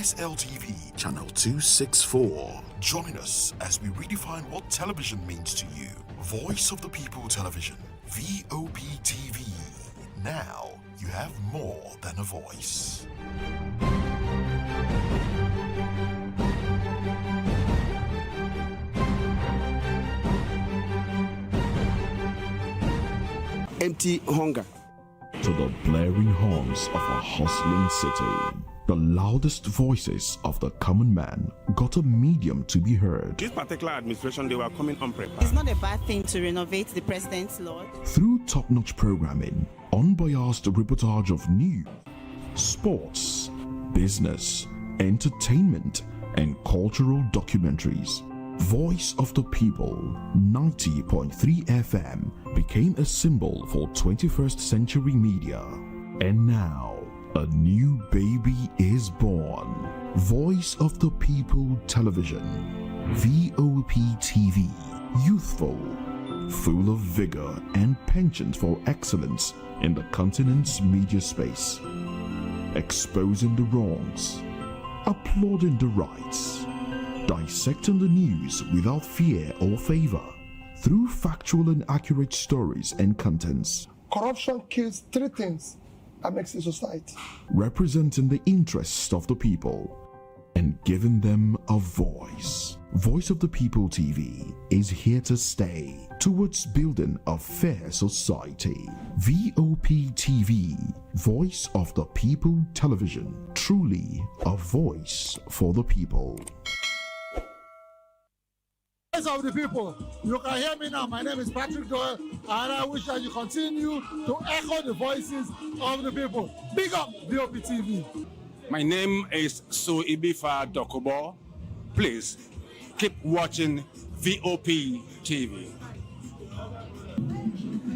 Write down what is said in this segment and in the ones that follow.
SLTV Channel 264. Join us as we redefine what television means to you. Voice of the People Television, VOP TV. Now you have more than a voice. Empty hunger. To the blaring horns of a hustling city, the loudest voices of the common man got a medium to be heard. This particular administration, they were coming unprepared. It's not a bad thing to renovate the president's lawn. Through top-notch programming, unbiased reportage of news, sports, business, entertainment, and cultural documentaries, Voice of the People 90.3 FM became a symbol for 21st century media. And now, a new baby is born. Voice of the People Television, VOP TV. Youthful, full of vigor and penchant for excellence in the continent's media space. Exposing the wrongs, applauding the rights, dissecting the news without fear or favor, through factual and accurate stories and contents. Corruption kills three things that makes a society. Representing the interests of the people and giving them a voice. Voice of the People TV is here to stay towards building a fair society. VOP TV, Voice of the People Television, truly a voice for the people. Voice of the People, you can hear me now. My name is Patrick Doyle, and I wish that you continue to echo the voices of the people. Big up VOP TV. My name is Suibifa Dokubo. Please keep watching VOP TV.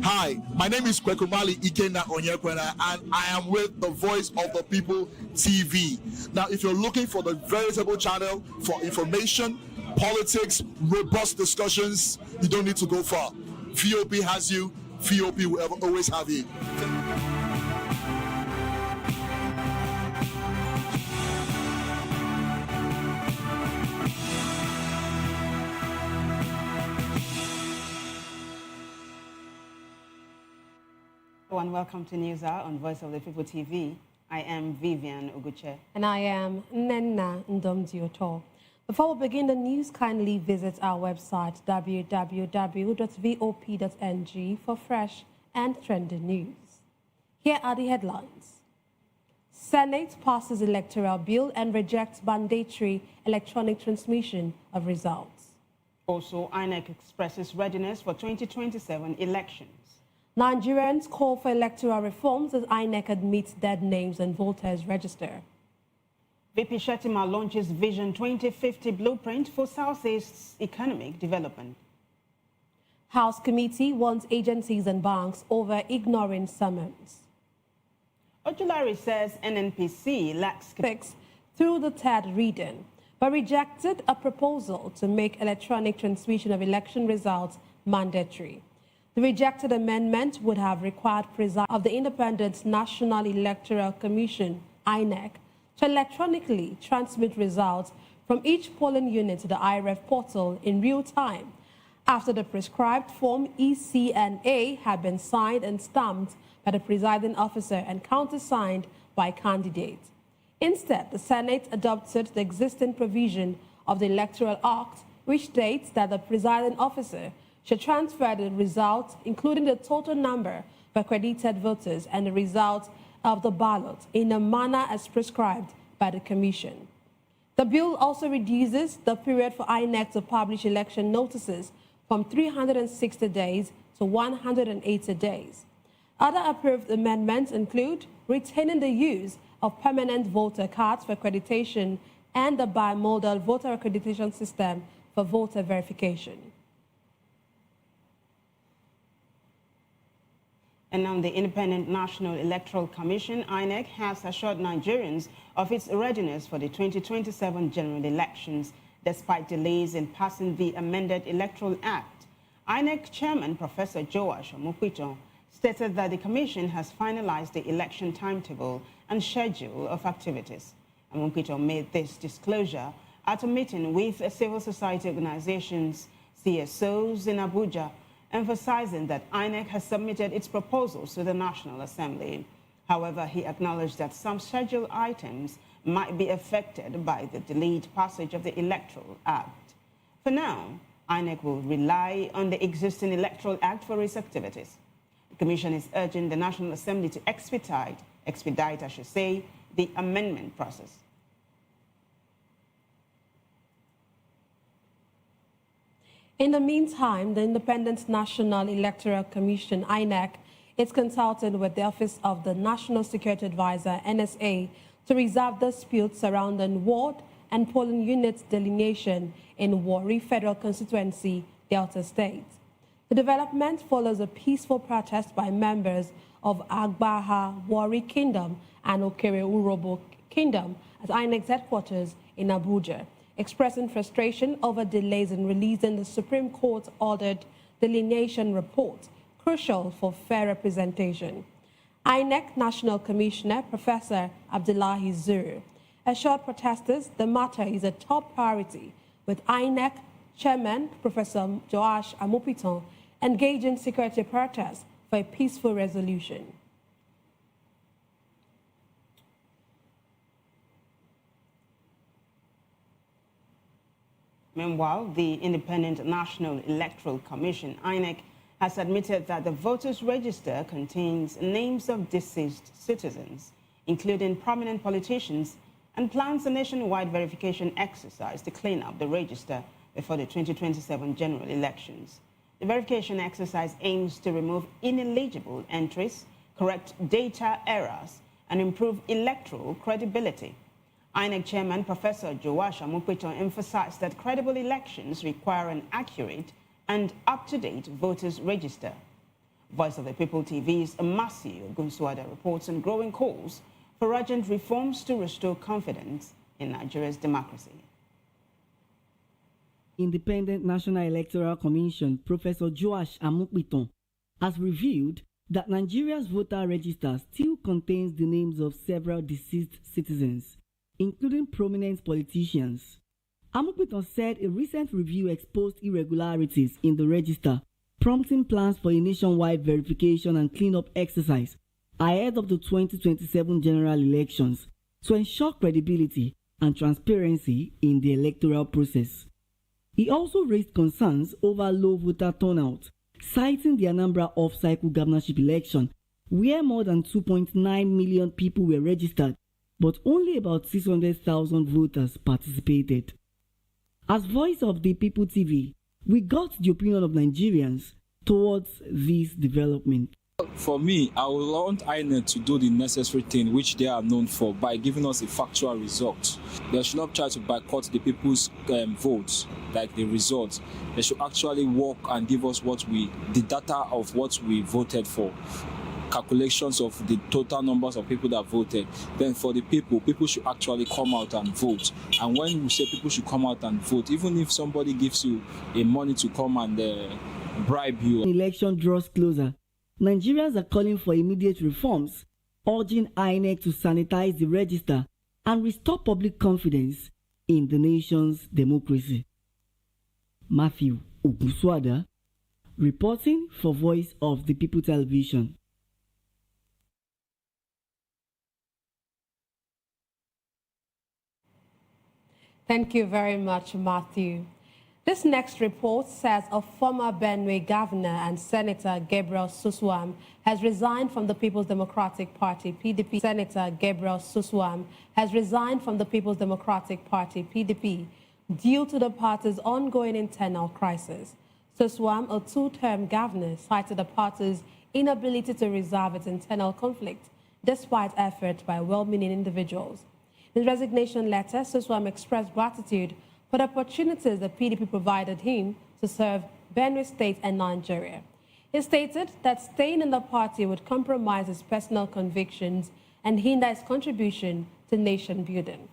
Hi, my name is Kwekumali Ikenda Onyekwena, and I am with the Voice of the People TV. Now, if you're looking for the veritable channel for information, politics, robust discussions, you don't need to go far. VOP has you. VOP will always have you. And welcome to News Hour on Voice of the People TV. I am Vivian Oguche. And I am Nenna Ndomdioto. Before we begin the news, kindly visit our website www.vop.ng for fresh and trending news. Here are the headlines. Senate passes electoral bill and rejects mandatory electronic transmission of results. Also, INEC expresses readiness for 2027 elections. Nigerians call for electoral reforms as INEC admits dead names on voters' register. VP Shetima launches Vision 2050 blueprint for Southeast's economic development. House committee warns agencies and banks over ignoring summons. Ojulari says NNPC lacks fix through the third reading, but rejected a proposal to make electronic transmission of election results mandatory. The rejected amendment would have required presiding of the Independent National Electoral Commission, INEC, to electronically transmit results from each polling unit to the IREF portal in real time after the prescribed form ECNA had been signed and stamped by the presiding officer and countersigned by candidates. Instead, the Senate adopted the existing provision of the Electoral Act, which states that the presiding officer should transfer the results, including the total number of accredited voters and the results of the ballot, in a manner as prescribed by the Commission. The bill also reduces the period for INEC to publish election notices from 360 days to 180 days. Other approved amendments include retaining the use of permanent voter cards for accreditation and the bimodal voter accreditation system for voter verification. And now the Independent National Electoral Commission, INEC, has assured Nigerians of its readiness for the 2027 general elections, despite delays in passing the amended Electoral Act. INEC Chairman Professor Joash Omokwito stated that the Commission has finalized the election timetable and schedule of activities. Amumpito made this disclosure at a meeting with civil society organizations, CSOs in Abuja, emphasizing that INEC has submitted its proposals to the National Assembly. However, he acknowledged that some scheduled items might be affected by the delayed passage of the Electoral Act. For now, INEC will rely on the existing Electoral Act for its activities. The Commission is urging the National Assembly to expedite, I should say, the amendment process. In the meantime, the Independent National Electoral Commission, INEC, is consulting with the Office of the National Security Advisor, NSA, to resolve disputes surrounding ward and polling units delineation in Warri Federal Constituency, Delta State. The development follows a peaceful protest by members of Agbaha Warri Kingdom and Okere Urobo Kingdom at INEC's headquarters in Abuja, expressing frustration over delays in releasing the Supreme Court-ordered delineation report, crucial for fair representation. INEC National Commissioner Professor Abdullahi Zuru assured protesters the matter is a top priority, with INEC Chairman Professor Joash Amupiton engaging security apparatus for a peaceful resolution. Meanwhile, the Independent National Electoral Commission, INEC, has admitted that the voters' register contains names of deceased citizens, including prominent politicians, and plans a nationwide verification exercise to clean up the register before the 2027 general elections. The verification exercise aims to remove ineligible entries, correct data errors, and improve electoral credibility. INEC Chairman Professor Joash Amupiton emphasized that credible elections require an accurate and up-to-date voters' register. Voice of the People TV's Matthew Gunswada reports on growing calls for urgent reforms to restore confidence in Nigeria's democracy. Independent National Electoral Commission Professor Joash Amupiton has revealed that Nigeria's voter register still contains the names of several deceased citizens, including prominent politicians. Amupiton said a recent review exposed irregularities in the register, prompting plans for a nationwide verification and cleanup exercise ahead of the 2027 general elections to ensure credibility and transparency in the electoral process. He also raised concerns over low voter turnout, citing the Anambra off-cycle governorship election, where more than 2.9 million people were registered, but only about 600,000 voters participated. As Voice of the People TV, we got the opinion of Nigerians towards this development. For me, I would want INEC to do the necessary thing which they are known for by giving us a factual result. They should not try to boycott the people's votes, like the results. They should actually work and give us the data of what we voted for. Calculations of the total numbers of people that voted. Then for the people should actually come out and vote. And when we say people should come out and vote, even if somebody gives you a money to come and bribe you. Election draws closer. Nigerians are calling for immediate reforms, urging INEC to sanitize the register and restore public confidence in the nation's democracy. Matthew Oguswada, reporting for Voice of the People Television. Thank you very much, Matthew. This next report says a former Benue governor and Senator Gabriel Suswam has resigned from the People's Democratic Party, PDP. Senator Gabriel Suswam has resigned from the People's Democratic Party, PDP, due to the party's ongoing internal crisis. Suswam, a two-term governor, cited the party's inability to resolve its internal conflict, despite efforts by well-meaning individuals. In his resignation letter, Suswam expressed gratitude for the opportunities the PDP provided him to serve Benue State and Nigeria. He stated that staying in the party would compromise his personal convictions and hinder his contribution to nation building.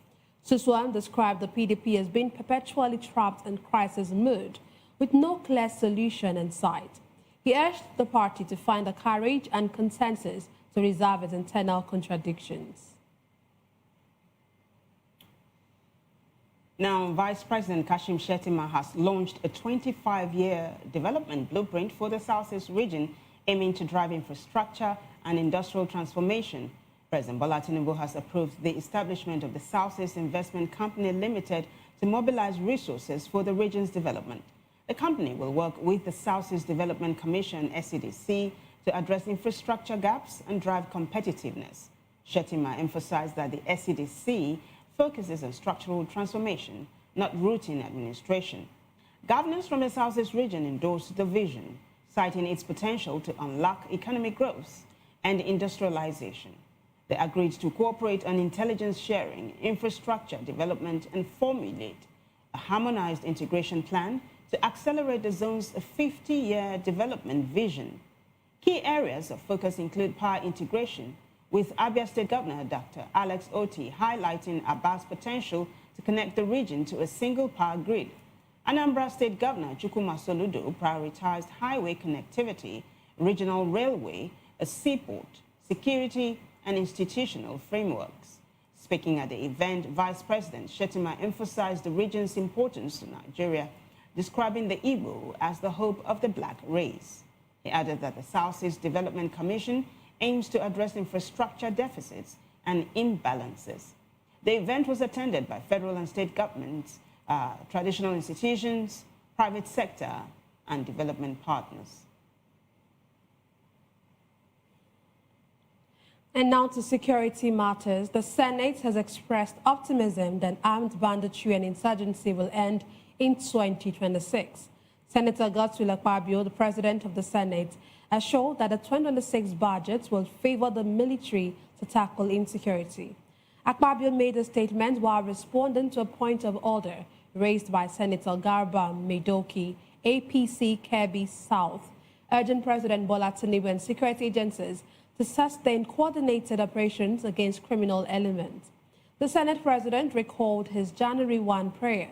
Suswam described the PDP as being perpetually trapped in crisis mood, with no clear solution in sight. He urged the party to find the courage and consensus to resolve its internal contradictions. Now, Vice President Kashim Shettima has launched a 25-year development blueprint for the Southeast region, aiming to drive infrastructure and industrial transformation. President Bola Tinubu has approved the establishment of the Southeast Investment Company Limited to mobilize resources for the region's development. The company will work with the Southeast Development Commission, SCDC, to address infrastructure gaps and drive competitiveness. Shettima emphasized that the SCDC focuses on structural transformation, not routine administration. Governors from the Southeast region endorsed the vision, citing its potential to unlock economic growth and industrialization. They agreed to cooperate on intelligence sharing, infrastructure development, and formulate a harmonized integration plan to accelerate the zone's 50-year development vision. Key areas of focus include power integration, with Abia State Governor Dr. Alex Oti highlighting Aba's potential to connect the region to a single power grid. Anambra State Governor Chukwuma Soludo prioritized highway connectivity, regional railway, a seaport, security, and institutional frameworks. Speaking at the event, Vice President Shettima emphasized the region's importance to Nigeria, describing the Igbo as the hope of the black race. He added that the Southeast Development Commission aims to address infrastructure deficits and imbalances. The event was attended by federal and state governments, traditional institutions, private sector, and development partners. And now to security matters. The Senate has expressed optimism that armed banditry and insurgency will end in 2026. Senator Godswill Akpabio, the president of the Senate, assured that the 2026 budget will favor the military to tackle insecurity. Akpabio made a statement while responding to a point of order raised by Senator Garba Medoki, APC Kebbi South, urging President Bola Tinubu and security agencies to sustain coordinated operations against criminal elements. The Senate president recalled his January 1 prayer,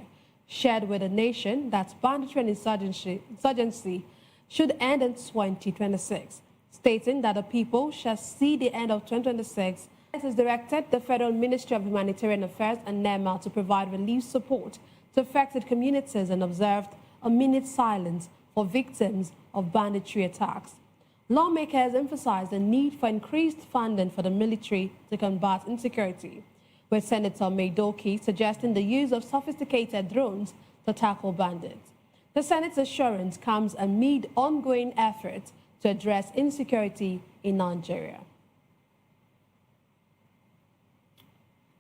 shared with the nation that banditry and insurgency should end in 2026, stating that the people shall see the end of 2026. It has directed the Federal Ministry of Humanitarian Affairs and NEMA to provide relief support to affected communities and observed a minute's silence for victims of banditry attacks. Lawmakers emphasized the need for increased funding for the military to combat insecurity, with Senator Medoki suggesting the use of sophisticated drones to tackle bandits. The Senate's assurance comes amid ongoing efforts to address insecurity in Nigeria.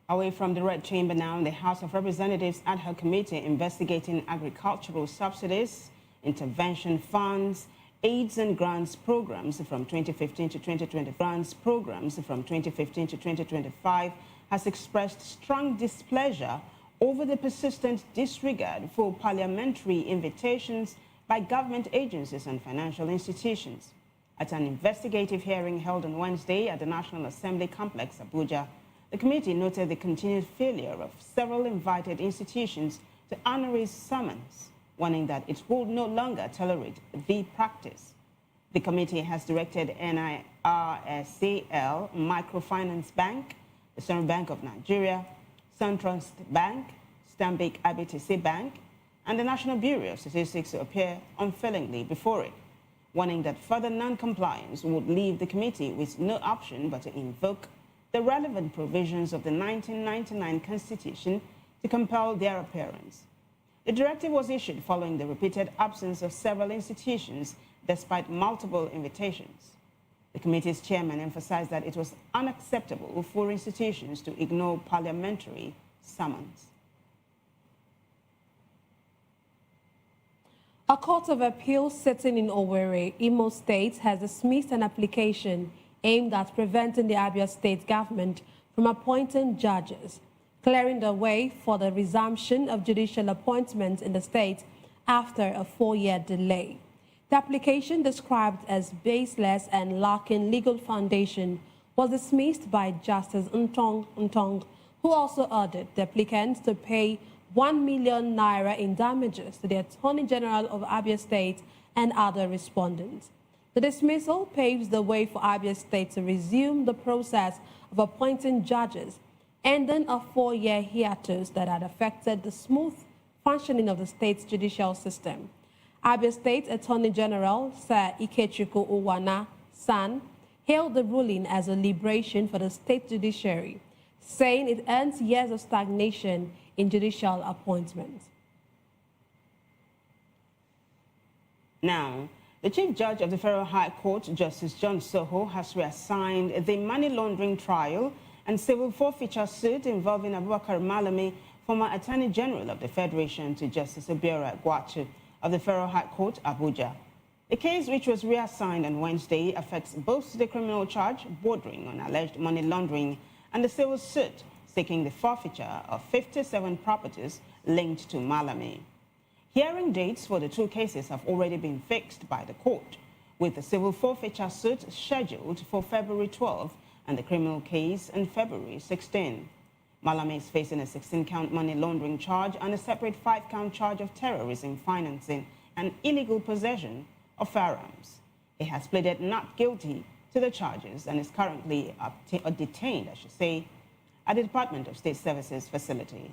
Away from the Red Chamber now, the House of Representatives ad hoc committee investigating agricultural subsidies, intervention funds, aids and grants programs from 2015 to 2020, grants programs from 2015 to 2025 has expressed strong displeasure over the persistent disregard for parliamentary invitations by government agencies and financial institutions. At an investigative hearing held on Wednesday at the National Assembly Complex, Abuja, the committee noted the continued failure of several invited institutions to honor its summons, warning that it will no longer tolerate the practice. The committee has directed NIRSAL, Microfinance Bank, the Central Bank of Nigeria, SunTrust Bank, Stanbic IBTC Bank, and the National Bureau of Statistics to appear unfailingly before it, warning that further non-compliance would leave the committee with no option but to invoke the relevant provisions of the 1999 Constitution to compel their appearance. The directive was issued following the repeated absence of several institutions despite multiple invitations. The committee's chairman emphasized that it was unacceptable for institutions to ignore parliamentary summons. A court of appeal sitting in Owerri, Imo State, has dismissed an application aimed at preventing the Abia State government from appointing judges, clearing the way for the resumption of judicial appointments in the state after a 4-year delay. The application, described as baseless and lacking legal foundation, was dismissed by Justice Ntong, who also ordered the applicants to pay 1 million naira in damages to the Attorney General of Abia State and other respondents. The dismissal paves the way for Abia State to resume the process of appointing judges, ending a 4-year hiatus that had affected the smooth functioning of the state's judicial system. Abia State Attorney General Sir Ikechukwu Uwana San hailed the ruling as a liberation for the state judiciary, saying it ends years of stagnation in judicial appointments. Now, the Chief Judge of the Federal High Court, Justice John Soho, has reassigned the money laundering trial and civil forfeiture suit involving Abubakar Malami, former Attorney General of the Federation, to Justice Obiora Gwachu of the Federal High Court, Abuja. The case, which was reassigned on Wednesday, affects both the criminal charge bordering on alleged money laundering and the civil suit seeking the forfeiture of 57 properties linked to Malami. Hearing dates for the two cases have already been fixed by the court, with the civil forfeiture suit scheduled for February 12 and the criminal case on February 16. Malami is facing a 16-count money laundering charge and a separate 5-count charge of terrorism financing and illegal possession of firearms. He has pleaded not guilty to the charges and is currently detained, at the Department of State Services facility.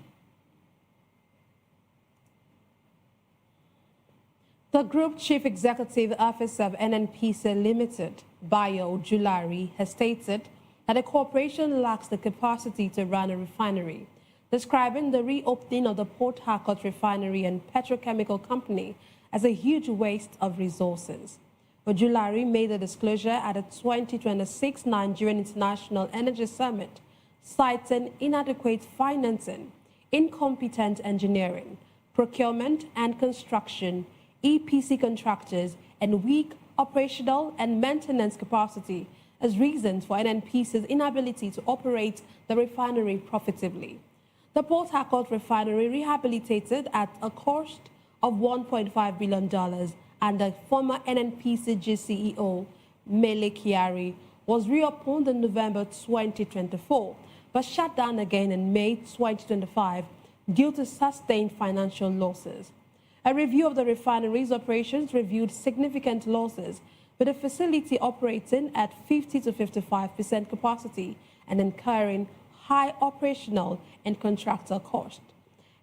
The Group Chief Executive Officer of NNPC Limited, Bayo Julari, has stated that the corporation lacks the capacity to run a refinery, describing the reopening of the Port Harcourt refinery and petrochemical company as a huge waste of resources. Ojulari made the disclosure at the 2026 Nigerian International Energy Summit, citing inadequate financing, incompetent engineering, procurement and construction, EPC contractors, and weak operational and maintenance capacity as reasons for NNPC's inability to operate the refinery profitably. The Port Harcourt refinery, rehabilitated at a cost of $1.5 billion, and the former NNPC GCEO, Mele Kyari, was reopened in November 2024, but shut down again in May 2025 due to sustained financial losses. A review of the refinery's operations revealed significant losses, with the facility operating at 50 to 55% capacity and incurring high operational and contractor costs.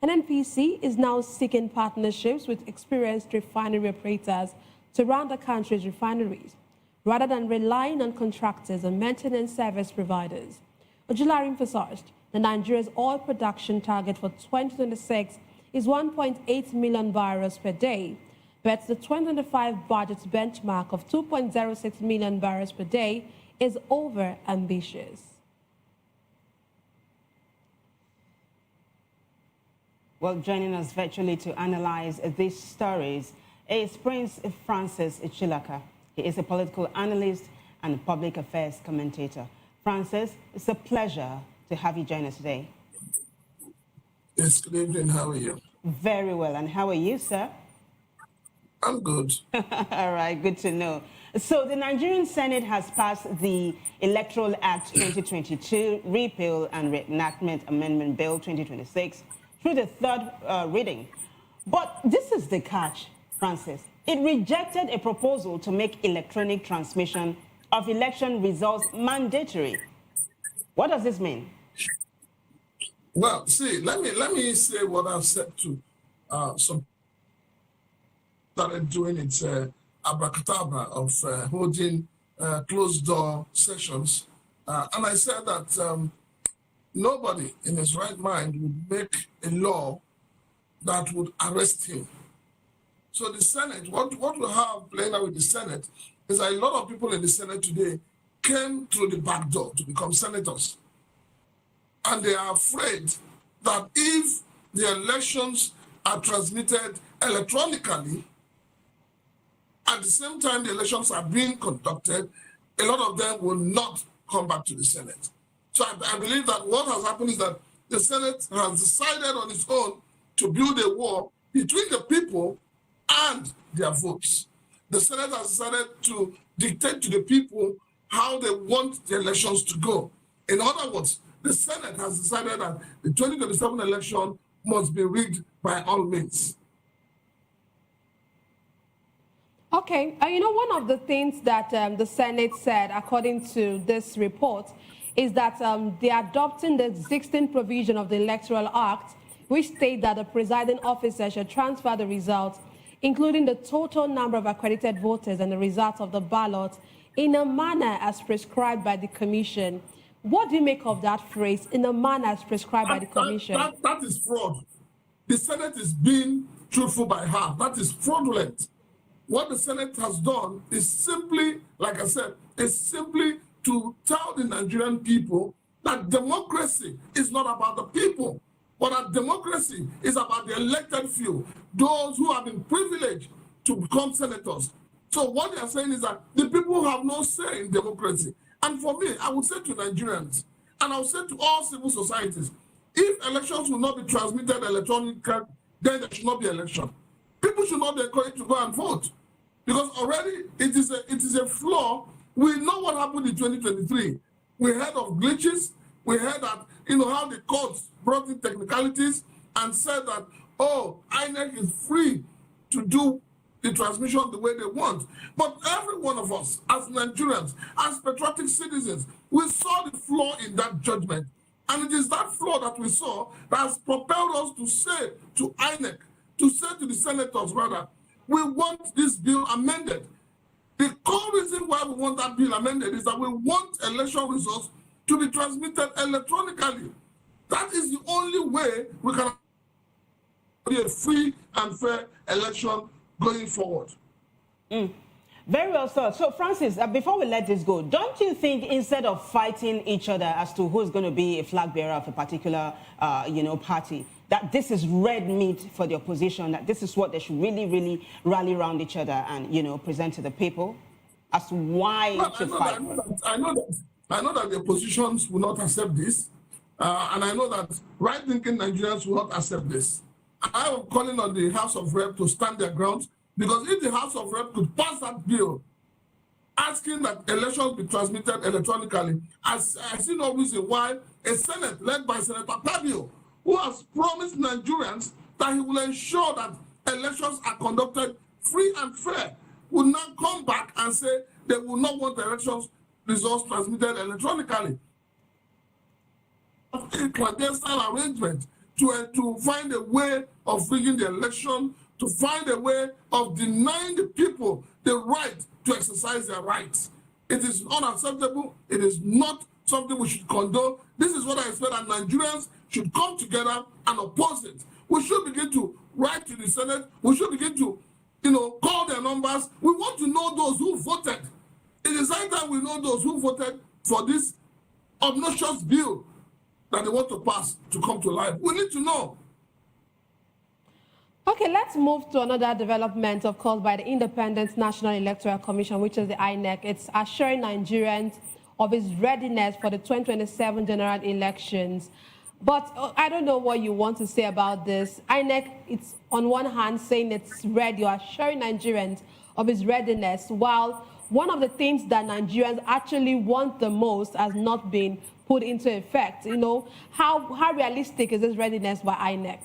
NNPC is now seeking partnerships with experienced refinery operators to run the country's refineries, rather than relying on contractors and maintenance service providers. Ojulari emphasized that Nigeria's oil production target for 2026 is 1.8 million barrels per day, but the 2025 budget benchmark of 2.06 million barrels per day is over-ambitious. Well, joining us virtually to analyze these stories is Prince Francis Chilaka. He is a political analyst and public affairs commentator. Francis, it's a pleasure to have you join us today. Yes, good evening. How are you? Very well. And how are you, sir? I'm good. All right, good to know. So the Nigerian Senate has passed the Electoral Act 2022 Repeal and Reenactment Amendment Bill 2026 through the third reading. But this is the catch, Francis. It rejected a proposal to make electronic transmission of election results mandatory. What does this mean? Well, see, let me say what I've said to some started doing its abracadabra of holding closed door sessions. And I said that nobody in his right mind would make a law that would arrest him. So the Senate, what we have playing out with the Senate is that a lot of people in the Senate today came through the back door to become senators. And they are afraid that if the elections are transmitted electronically, at the same time the elections are being conducted, a lot of them will not come back to the Senate. So I believe that what has happened is that the Senate has decided on its own to build a wall between the people and their votes. The Senate has decided to dictate to the people how they want the elections to go. In other words, the Senate has decided that the 2027 election must be rigged by all means. Okay, one of the things that the Senate said, according to this report, is that they're adopting the 16th provision of the Electoral Act, which states that the presiding officer should transfer the results, including the total number of accredited voters and the results of the ballot, in a manner as prescribed by the Commission. What do you make of that phrase, in a manner as prescribed by the Commission? That is fraud. The Senate is being truthful by half. That is fraudulent. What the Senate has done is simply, like I said, is simply to tell the Nigerian people that democracy is not about the people, but that democracy is about the elected few, those who have been privileged to become senators. So what they are saying is that the people have no say in democracy. And for me, I would say to Nigerians, and I would say to all civil societies, if elections will not be transmitted electronically, then there should not be election. People should not be encouraged to go and vote, because already it is a flaw. We know what happened in 2023. We heard of glitches. We heard that, how the courts brought in technicalities and said that, oh, INEC is free to do the transmission the way they want. But every one of us, as Nigerians, as patriotic citizens, we saw the flaw in that judgment. And it is that flaw that we saw that has propelled us to say to INEC, to say to the senators, rather, we want this bill amended. The core reason why we want that bill amended is that we want election results to be transmitted electronically. That is the only way we can be a free and fair election going forward. Very well, sir. So, Francis, before we let this go, don't you think instead of fighting each other as to who's going to be a flag bearer of a particular, party, that this is red meat for the opposition, that this is what they should really, really rally around each other and, present to the people as to why to fight? I know that the oppositions will not accept this, and I know that right-thinking Nigerians will not accept this. I am calling on the House of Rep to stand their ground, because if the House of Rep could pass that bill asking that elections be transmitted electronically, I see no reason why a Senate led by Senator Pabio, who has promised Nigerians that he will ensure that elections are conducted free and fair, will not come back and say they will not want the elections results transmitted electronically. A clandestine arrangement to find a way of rigging the election, to find a way of denying the people the right to exercise their rights. It is unacceptable. It is not something we should condone. This is what I expect that Nigerians should come together and oppose it. We should begin to write to the Senate. We should begin to, call their numbers. We want to know those who voted. It is high time we know those who voted for this obnoxious bill that they want to pass to come to life. We need to know. Okay, let's move to another development, of course, by the Independent National Electoral Commission, which is the INEC. It's assuring Nigerians of its readiness for the 2027 general elections. But I don't know what you want to say about this. INEC, it's on one hand saying it's ready, or assuring Nigerians of its readiness, while one of the things that Nigerians actually want the most has not been put into effect. How realistic is this readiness by INEC?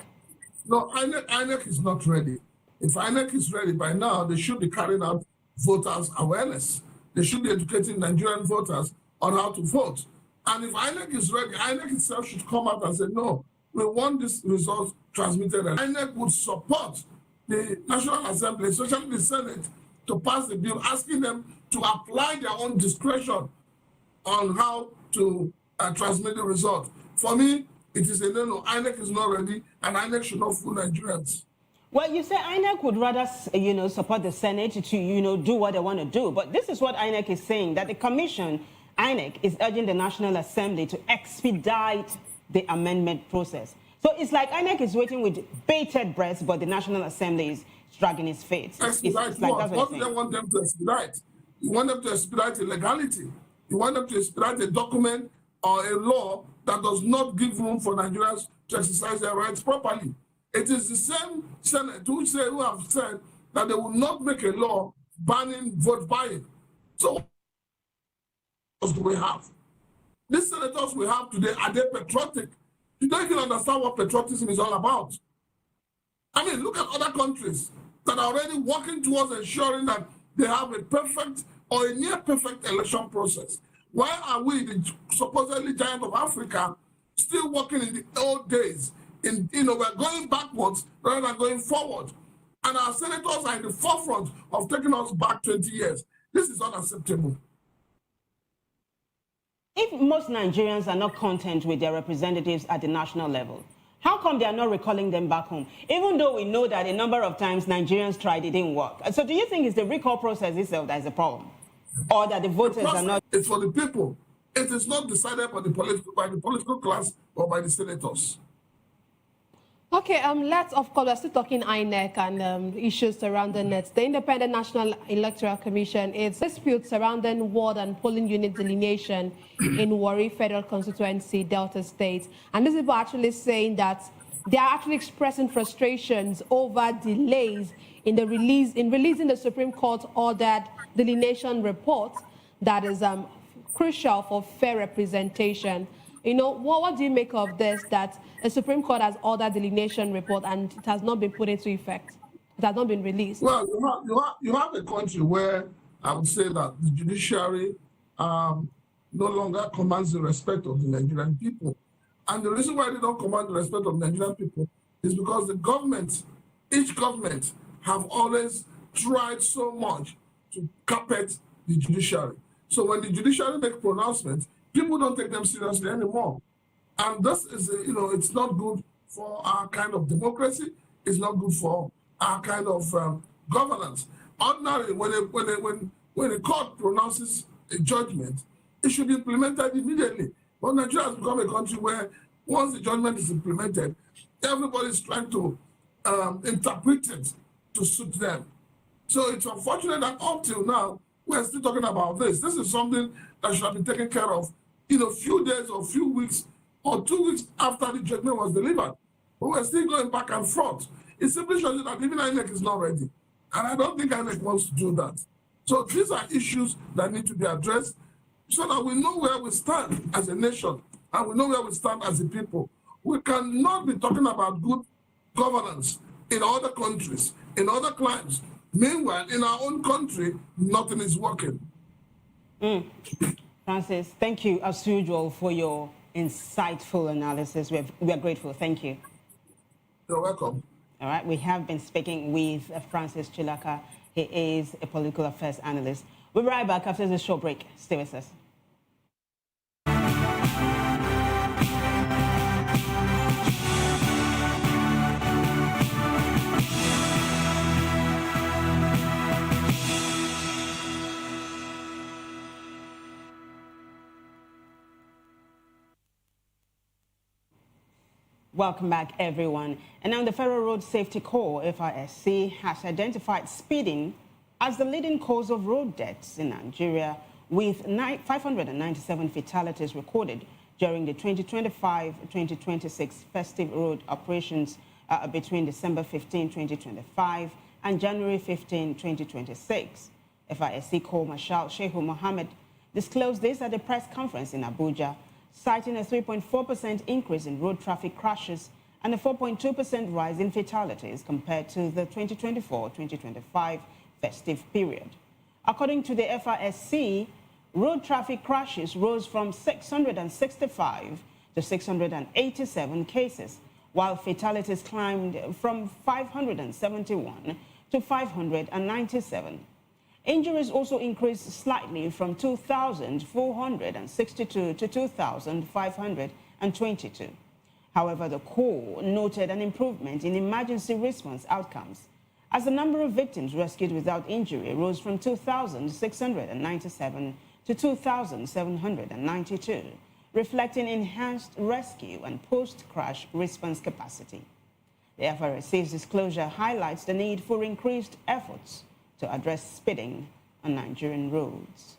No, INEC is not ready. If INEC is ready by now, they should be carrying out voters' awareness. They should be educating Nigerian voters on how to vote. And if INEC is ready, INEC itself should come out and say, no, we want this result transmitted. And INEC would support the National Assembly, especially the Senate, to pass the bill, asking them to apply their own discretion on how to transmit the result. For me, it is a no. INEC is not ready, and INEC should not fool Nigerians. Well, you say INEC would rather, support the Senate to, do what they want to do. But this is what INEC is saying, that the Commission, INEC, is urging the National Assembly to expedite the amendment process. So it's like INEC is waiting with bated breath, but the National Assembly is dragging its feet. Expedite what do they want them to expedite? You want them to expedite illegality. You want them to expedite a document or a law that does not give room for Nigerians to exercise their rights properly. It is the same Senate who have said that they will not make a law banning vote buying. So what do we have? These senators we have today, are they patriotic? You don't even understand what patriotism is all about. I mean, look at other countries that are already working towards ensuring that they have a perfect or a near perfect election process. Why are we, the supposedly giant of Africa, still working in the old days? We're going backwards rather than going forward. And our senators are in the forefront of taking us back 20 years. This is unacceptable. If most Nigerians are not content with their representatives at the national level, how come they are not recalling them back home? Even though we know that a number of times Nigerians tried, it didn't work. So do you think it's the recall process itself that is a problem? Or that the voters are not... It's for the people. It is not decided by the political class or by the senators. Okay, we're still talking INEC and issues surrounding it. The Independent National Electoral Commission is dispute surrounding ward and polling unit delineation in Warri Federal Constituency, Delta State. And these people are actually saying that they are actually expressing frustrations over delays in releasing the Supreme Court ordered delineation report that is crucial for fair representation. What do you make of this, that the Supreme Court has ordered delineation report and it has not been put into effect? It has not been released. Well, you have a country where I would say that the judiciary no longer commands the respect of the Nigerian people. And the reason why they don't command the respect of the Nigerian people is because each government have always tried so much to carpet the judiciary. So when the judiciary make pronouncements, people don't take them seriously anymore. And this is, it's not good for our kind of democracy. It's not good for our kind of governance. Ordinarily, when a court pronounces a judgment, it should be implemented immediately. But Nigeria has become a country where once the judgment is implemented, everybody's trying to interpret it to suit them. So it's unfortunate that up till now, we're still talking about this. This is something that should have been taken care of in a few days or few weeks or 2 weeks after the judgment was delivered. But we're still going back and forth. It simply shows you that even INEC is not ready. And I don't think INEC wants to do that. So these are issues that need to be addressed so that we know where we stand as a nation and we know where we stand as a people. We cannot be talking about good governance in other countries, in other climes. Meanwhile, in our own country, nothing is working. Francis, thank you as usual for your insightful analysis. We are grateful. Thank you. You're welcome. All right, we have been speaking with Francis Chilaka. He is a political affairs analyst. We'll be right back after this short break. Stay with us. Welcome back, everyone. And now the Federal Road Safety Corps, FRSC, has identified speeding as the leading cause of road deaths in Nigeria, with 597 fatalities recorded during the 2025-2026 festive road operations between December 15, 2025 and January 15, 2026. FRSC Corps Marshal Shehu Mohammed disclosed this at a press conference in Abuja, citing a 3.4% increase in road traffic crashes and a 4.2% rise in fatalities compared to the 2024-2025 festive period. According to the FRSC, road traffic crashes rose from 665 to 687 cases, while fatalities climbed from 571 to 597. Injuries also increased slightly from 2,462 to 2,522. However, the Corps noted an improvement in emergency response outcomes, as the number of victims rescued without injury rose from 2,697 to 2,792, reflecting enhanced rescue and post-crash response capacity. The FRSC's disclosure highlights the need for increased efforts to address speeding on Nigerian roads.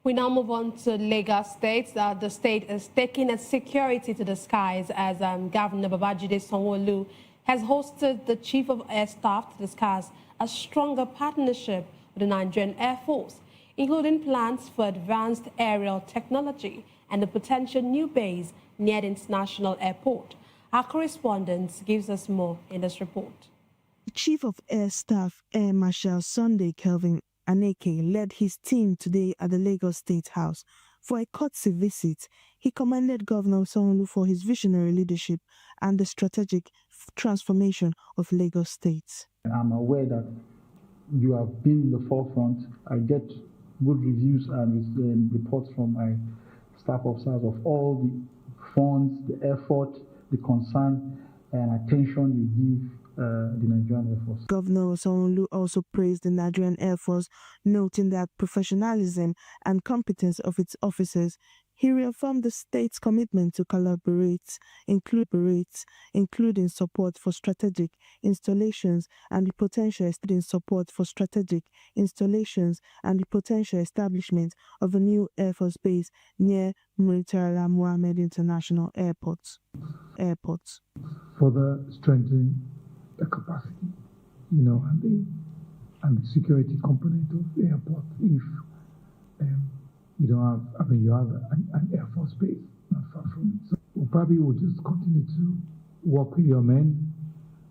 We now move on to Lagos State. The state is taking its security to the skies as Governor Babajide Sanwo-Olu has hosted the Chief of Air Staff to discuss a stronger partnership with the Nigerian Air Force, including plans for advanced aerial technology and a potential new base near the International Airport. Our correspondent gives us more in this report. The Chief of Air Staff, Air Marshal Sunday Kelvin INEC led his team today at the Lagos State House for a courtesy visit. He commended Governor Sanwo-Olu for his visionary leadership and the strategic transformation of Lagos State. I'm aware that you have been in the forefront. I get good reviews and reports from my staff officers of all the funds, the effort, the concern and attention you give the Nigerian Air Force. Governor Sanwo-Olu also praised the Nigerian Air Force, noting that professionalism and competence of its officers. He reaffirmed the state's commitment to collaborate, including support for strategic installations and the potential establishment of a new Air Force base near Murtala Mohammed International Airport. Further strengthening the capacity, and the security component of the airport. If you don't have, you have an Air Force base not far from it. So we probably will just continue to work with your men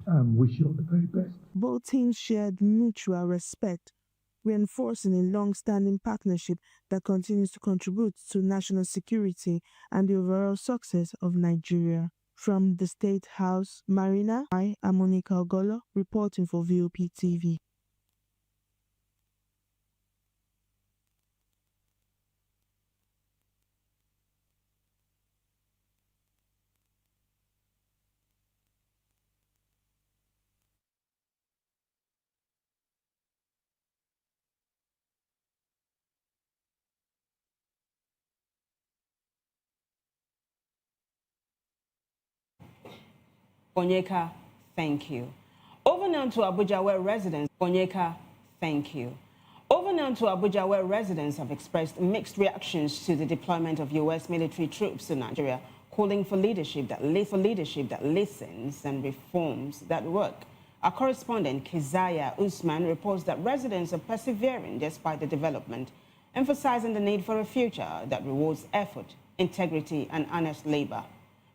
and wish you all the very best. Both teams shared mutual respect, reinforcing a long-standing partnership that continues to contribute to national security and the overall success of Nigeria. From the State House, Marina, I am Monica Ogolo, reporting for VOP TV. Onyeka, thank you. Over now to Abuja, where residents... Onyeka, thank you. Over now to Abuja, where residents have expressed mixed reactions to the deployment of U.S. military troops to Nigeria, calling for leadership that listens and reforms that work. Our correspondent, Keziah Usman, reports that residents are persevering despite the development, emphasizing the need for a future that rewards effort, integrity, and honest labor.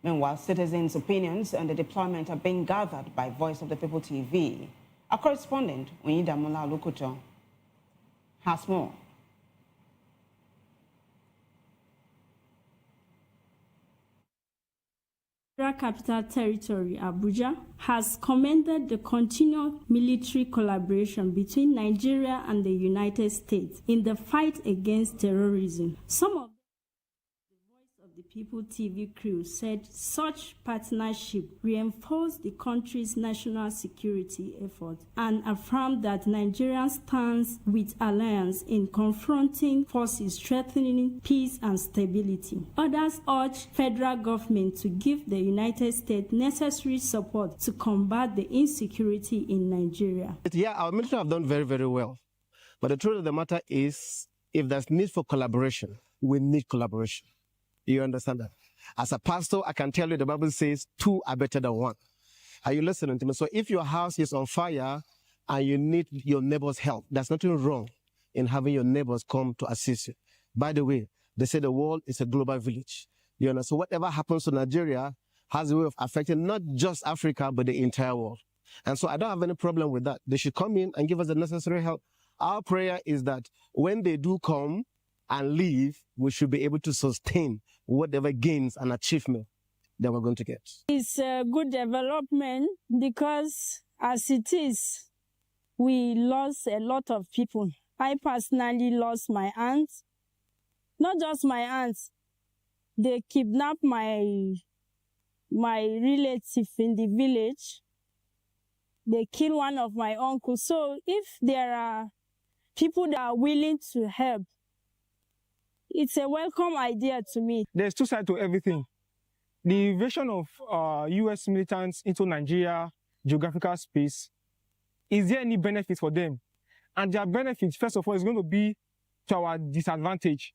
Meanwhile, citizens' opinions on the deployment are being gathered by Voice of the People TV. Our correspondent, Onyidamola Lukuto, has more. Capital Territory, Abuja, has commended the continued military collaboration between Nigeria and the United States in the fight against terrorism. Some of the Voice of the People TV crew said such partnership reinforced the country's national security efforts and affirmed that Nigeria stands with alliance in confronting forces threatening peace and stability. Others urged federal government to give the United States necessary support to combat the insecurity in Nigeria. Yeah, our military have done very, very well. But the truth of the matter is, if there's need for collaboration, we need collaboration. You understand that? As a pastor, I can tell you the Bible says 2 are better than 1. Are you listening to me? So if your house is on fire and you need your neighbor's help, there's nothing wrong in having your neighbors come to assist you. By the way, they say the world is a global village. You know, so whatever happens to Nigeria has a way of affecting not just Africa, but the entire world. And so I don't have any problem with that. They should come in and give us the necessary help. Our prayer is that when they do come and leave, we should be able to sustain whatever gains and achievement that we're going to get. It's a good development because as it is, we lost a lot of people. I personally lost my aunt. Not just my aunt. They kidnapped my relative in the village. They killed one of my uncles. So if there are people that are willing to help, it's a welcome idea to me. There's 2 sides to everything. The invasion of U.S. militants into Nigeria geographical space, is there any benefit for them? And their benefit, first of all, is going to be to our disadvantage.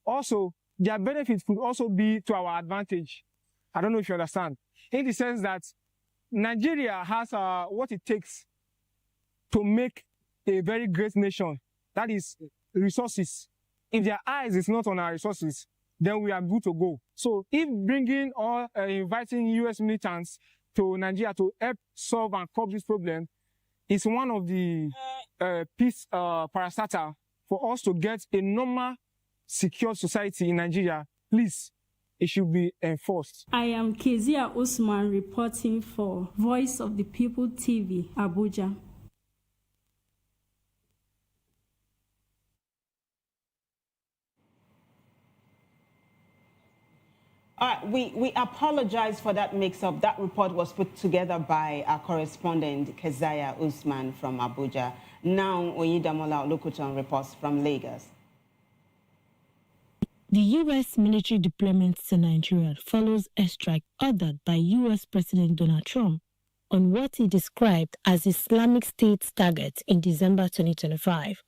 Also, their benefit could also be to our advantage. I don't know if you understand. In the sense that Nigeria has what it takes to make a very great nation. That is resources. If their eyes is not on our resources, then we are good to go. So if bringing or inviting U.S. militants to Nigeria to help solve and curb this problem is one of the peace parastatal for us to get a normal, secure society in Nigeria. Please, it should be enforced. I am Kezia Usman reporting for Voice of the People TV, Abuja. All right, we apologize for that mix-up. That report was put together by our correspondent, Kezia Usman from Abuja. Now, Oyidamola Olukutan reports from Lagos. The U.S. military deployment to Nigeria follows a strike ordered by U.S. President Donald Trump on what he described as Islamic State's target in December 2025.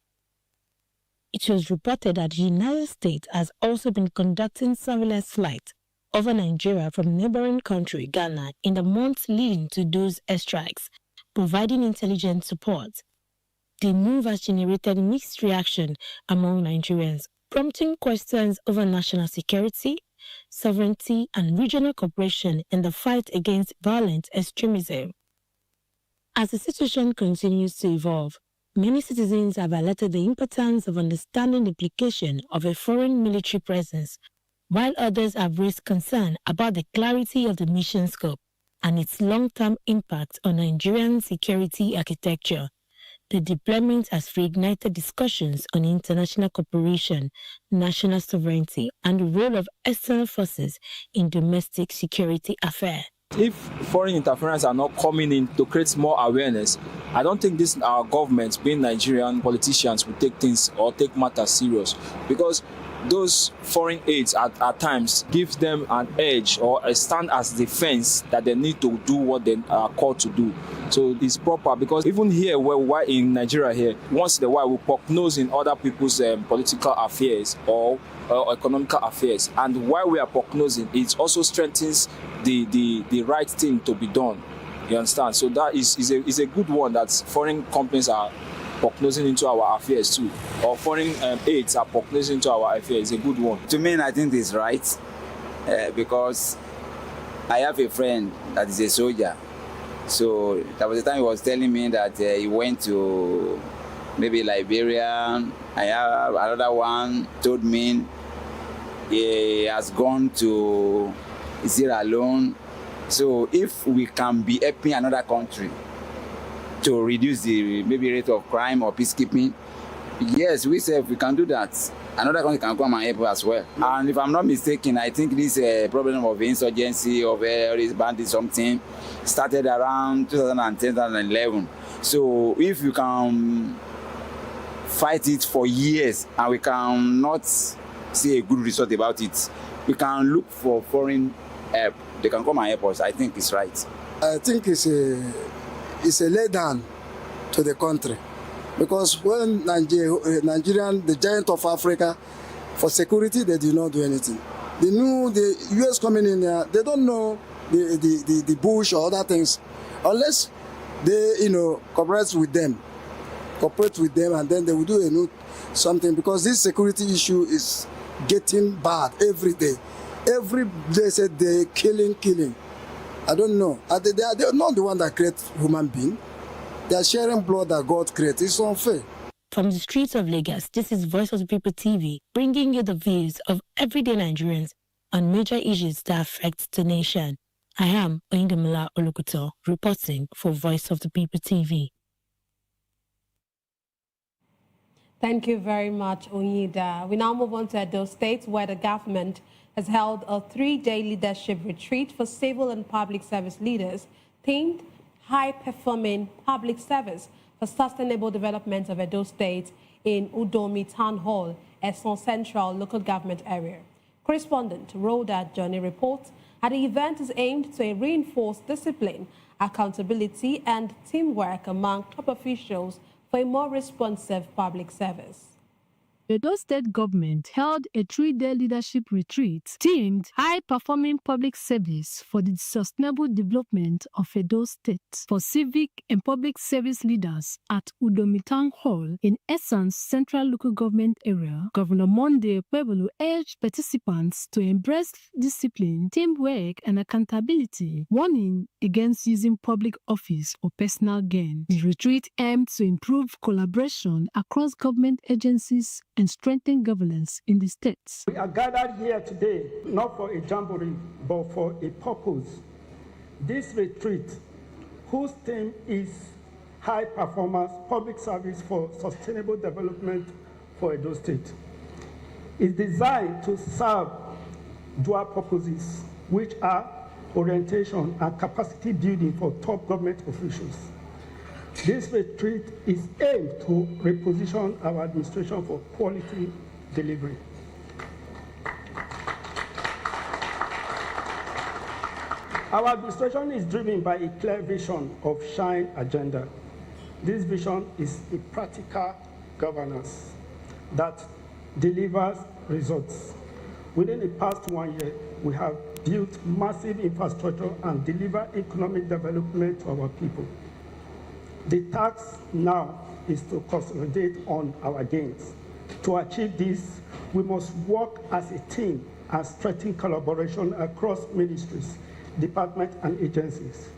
It was reported that the United States has also been conducting surveillance flights over Nigeria from neighboring country Ghana in the months leading to those airstrikes, providing intelligence support. The move has generated mixed reaction among Nigerians, prompting questions over national security, sovereignty, and regional cooperation in the fight against violent extremism. As the situation continues to evolve, many citizens have alerted the importance of understanding the implication of a foreign military presence, while others have raised concern about the clarity of the mission scope and its long-term impact on Nigerian security architecture. The deployment has reignited discussions on international cooperation, national sovereignty, and the role of external forces in domestic security affairs. If foreign interference are not coming in to create more awareness, I don't think our government, being Nigerian politicians, will take things or take matters serious, because those foreign aids at times gives them an edge or a stand as defense that they need to do what they are called to do. So it's proper, because even here, where we're in Nigeria here, once in a while we poke nose in other people's political affairs or economical affairs, and while we are poke nosing, it also strengthens the right thing to be done. You understand? So that is a good one, that foreign companies are poke-nosing into our affairs too, or foreign aids are poke-nosing into our affairs. Is a good one. To me, I think it's right, because I have a friend that is a soldier. So that was the time he was telling me that he went to maybe Liberia. I have another one told me he has gone to Sierra Leone. So if we can be helping another country to reduce the maybe rate of crime or peacekeeping, yes, we can do that. Another country can come and help as well. And if I'm not mistaken, I think this problem of insurgency, of terrorist bandits, something started around 2010, 2011. So if you can fight it for years and we cannot see a good result about it, we can look for foreign help. They can come and help us. I think it's right. I think it's a letdown to the country, because when Nigerian, the giant of Africa, for security, they did not do anything. They knew the U.S. coming in there, they don't know the bush or other things, unless they cooperate with them, and then they will do something, because this security issue is getting bad every day. Every blessed day, killing. I don't know. They are not the one that create human being. They are sharing blood that God created. It's unfair. From the streets of Lagos, this is Voice of the People TV, bringing you the views of everyday Nigerians on major issues that affect the nation. I am Oyindamola Olukuto, reporting for Voice of the People TV. Thank you very much, Oyida. We now move on to Edo State, where the government has held a 3-day leadership retreat for civil and public service leaders themed High-Performing Public Service for Sustainable Development of Edo State in Udomi Town Hall, Eson Central Local Government Area. Correspondent Rhoda Johnny reports that the event is aimed to reinforce discipline, accountability, and teamwork among top officials for a more responsive public service. the Edo State government held a 3-day leadership retreat themed High-Performing Public Service for the Sustainable Development of Edo State for civic and public service leaders at Udomitang Hall in Essence Central Local Government Area. Governor Monday Pueblo urged participants to embrace discipline, teamwork, and accountability, warning against using public office for personal gain. The retreat aimed to improve collaboration across government agencies and strengthen governance in the states. We are gathered here today not for a jamboree, but for a purpose. This retreat, whose theme is High Performance Public Service for Sustainable Development for Edo State, is designed to serve dual purposes, which are orientation and capacity building for top government officials. This retreat is aimed to reposition our administration for quality delivery. Our administration is driven by a clear vision of Shine agenda. This vision is a practical governance that delivers results. Within the past 1 year, we have built massive infrastructure and deliver economic development to our people. The task now is to consolidate on our gains. To achieve this, we must work as a team and strengthen collaboration across ministries, departments, and agencies.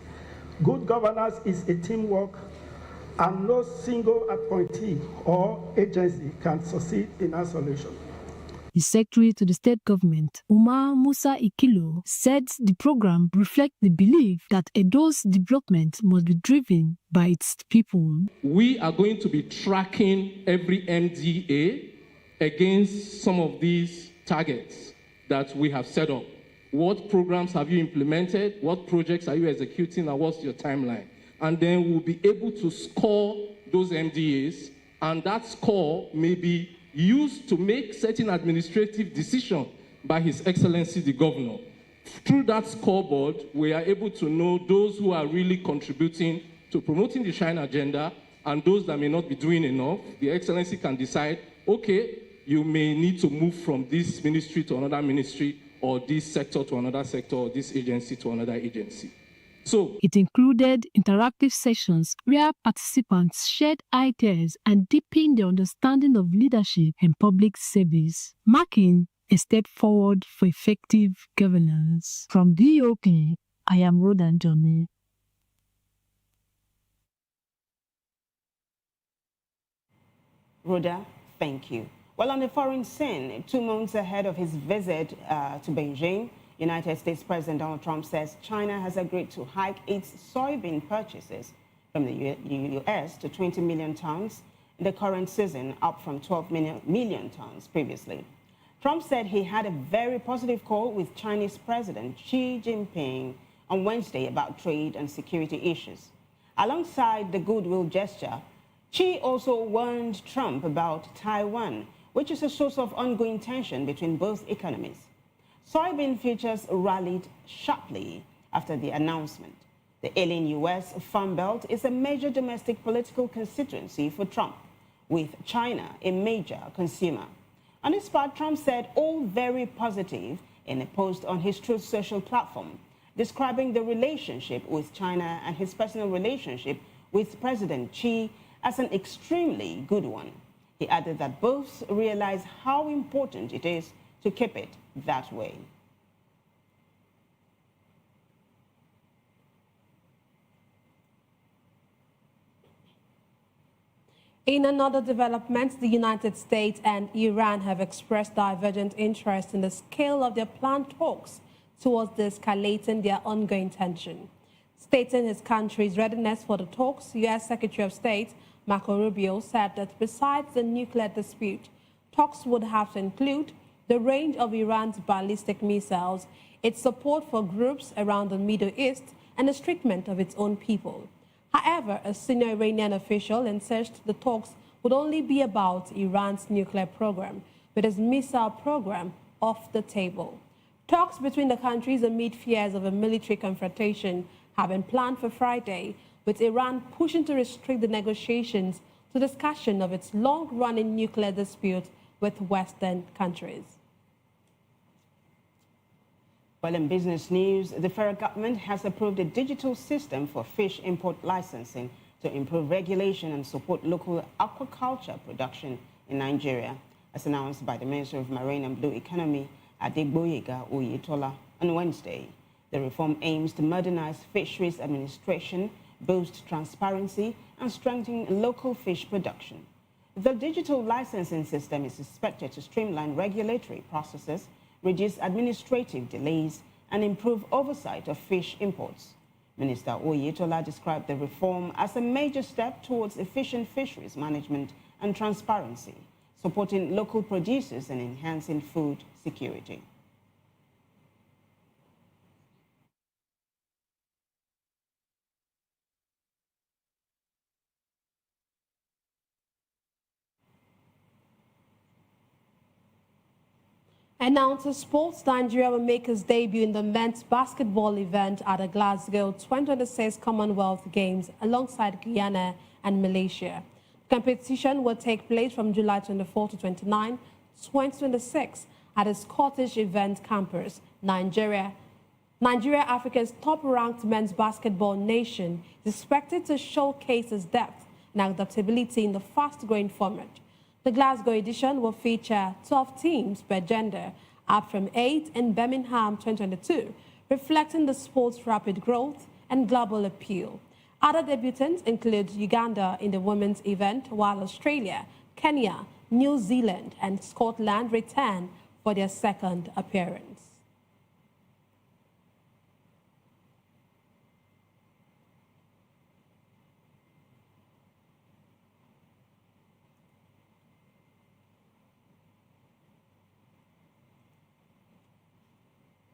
Good governance is a teamwork, and no single appointee or agency can succeed in isolation. The Secretary to the State Government, Umar Musa Ikilo, said the program reflects the belief that Edo's development must be driven by its people. We are going to be tracking every MDA against some of these targets that we have set up. What programs have you implemented? What projects are you executing? And what's your timeline? And then we'll be able to score those MDAs, and that score may be used to make certain administrative decisions by His Excellency the Governor. Through that scoreboard, we are able to know those who are really contributing to promoting the Shine agenda and those that may not be doing enough. The Excellency can decide, okay, you may need to move from this ministry to another ministry, or this sector to another sector, or this agency to another agency. So it included interactive sessions where participants shared ideas and deepened their understanding of leadership and public service, marking a step forward for effective governance. From VOP, I am Rodan Johnny. Rhoda, thank you. Well, on the foreign scene, 2 months ahead of his visit to Beijing, United States President Donald Trump says China has agreed to hike its soybean purchases from the U.S. to 20 million tons in the current season, up from 12 million tons previously. Trump said he had a very positive call with Chinese President Xi Jinping on Wednesday about trade and security issues. Alongside the goodwill gesture, Xi also warned Trump about Taiwan, which is a source of ongoing tension between both economies. Soybean futures rallied sharply after the announcement. The ailing U.S. Farm Belt is a major domestic political constituency for Trump, with China a major consumer. On his part, Trump said all very positive in a post on his Truth Social platform, describing the relationship with China and his personal relationship with President Xi as an extremely good one. He added that both realize how important it is to keep it that way. In another development, the United States and Iran have expressed divergent interest in the scale of their planned talks towards de-escalating their ongoing tension. Stating his country's readiness for the talks, U.S. Secretary of State Marco Rubio said that besides the nuclear dispute, talks would have to include the range of Iran's ballistic missiles, its support for groups around the Middle East, and the treatment of its own people. However, a senior Iranian official insisted the talks would only be about Iran's nuclear program, with its missile program off the table. Talks between the countries amid fears of a military confrontation have been planned for Friday, with Iran pushing to restrict the negotiations to discussion of its long-running nuclear dispute with Western countries. Well, in business news, the federal government has approved a digital system for fish import licensing to improve regulation and support local aquaculture production in Nigeria, as announced by the Minister of Marine and Blue Economy, Adegboyega Oyetola, on Wednesday. The reform aims to modernize fisheries administration, boost transparency, and strengthen local fish production. The digital licensing system is expected to streamline regulatory processes, reduce administrative delays, and improve oversight of fish imports. Minister Oyetola described the reform as a major step towards efficient fisheries management and transparency, supporting local producers and enhancing food security. Announcer Sports Nigeria will make its debut in the men's basketball event at the Glasgow 2026 Commonwealth Games alongside Guyana and Malaysia. The competition will take place from July 24 to 29, 2026 at the Scottish Event Campus, Nigeria. Nigeria, Africa's top-ranked men's basketball nation, is expected to showcase its depth and adaptability in the fast-growing format. The Glasgow edition will feature 12 teams per gender, up from 8 in Birmingham 2022, reflecting the sport's rapid growth and global appeal. Other debutants include Uganda in the women's event, while Australia, Kenya, New Zealand, and Scotland return for their second appearance.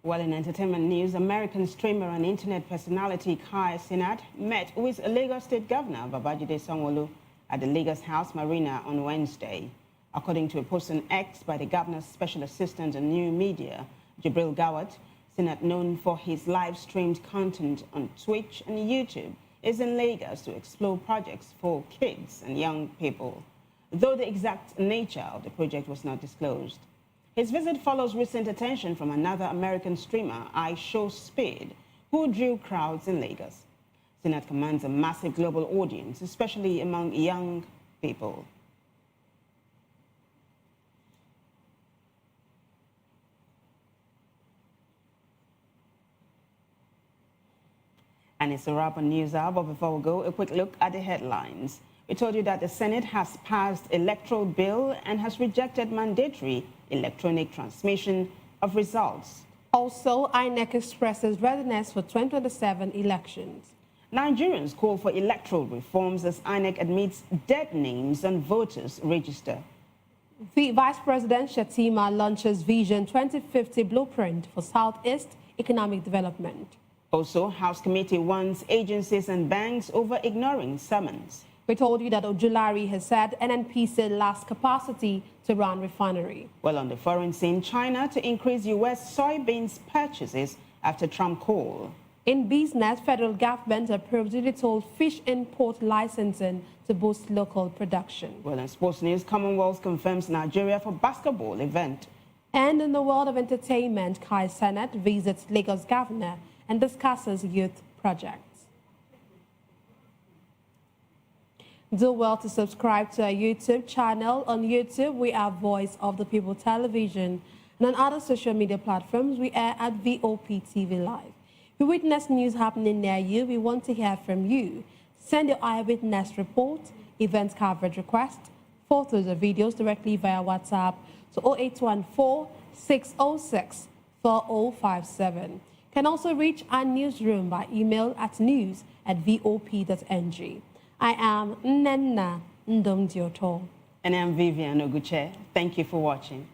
Well, in entertainment news, American streamer and internet personality Kai Cenat met with Lagos State Governor Babajide Sanwo-Olu at the Lagos House Marina on Wednesday. According to a post on X by the governor's special assistant on new media, Jibril Gawat, Cenat, known for his live-streamed content on Twitch and YouTube, is in Lagos to explore projects for kids and young people, though the exact nature of the project was not disclosed. His visit follows recent attention from another American streamer, iShowSpeed, who drew crowds in Lagos. Cenat commands a massive global audience, especially among young people. And it's a wrap on News Hour, but before we go, a quick look at the headlines. We told you that the Senate has passed electoral bill and has rejected mandatory electronic transmission of results. Also, INEC expresses readiness for 2027 elections. Nigerians call for electoral reforms as INEC admits dead names on voters' register. The Vice President Shatima launches Vision 2050 blueprint for Southeast economic development. Also, House Committee warns agencies and banks over ignoring summons. We told you that Ojulari has said NNPC lacks capacity to run refinery. Well, on the foreign scene, China to increase U.S. soybeans purchases after Trump call. In business, federal government approved digital fish import licensing to boost local production. Well, in sports news, Commonwealth confirms Nigeria for basketball event. And in the world of entertainment, Kai Cenat visits Lagos governor and discusses youth projects. Do well to subscribe to our YouTube channel. On YouTube, we are Voice of the People Television. And on other social media platforms, we are at VOP TV Live. If you witness news happening near you, we want to hear from you. Send your eyewitness report, event coverage request, photos or videos directly via WhatsApp to 0814-606-4057. Can also reach our newsroom by email at news@vop.ng. I am Nnenna Ndomdioto. And I'm Vivian Oguche. Thank you for watching.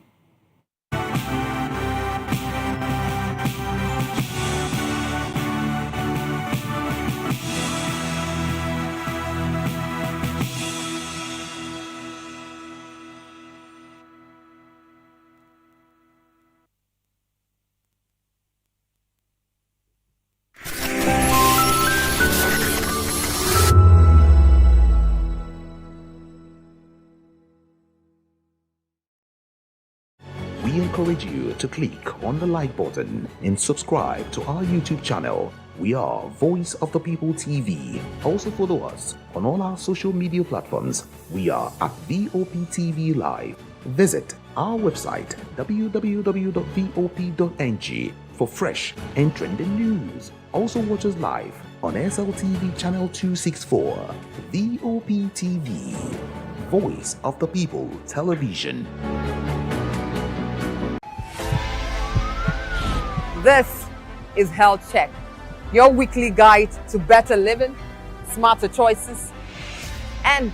encourage you to click on the like button and subscribe to our YouTube channel. We are Voice of the People TV. Also follow us on all our social media platforms. We are at VOP TV Live. Visit our website www.vop.ng for fresh and trending news. Also watch us live on SLTV channel 264. VOP TV, Voice of the People Television. This is Health Check, your weekly guide to better living, smarter choices, and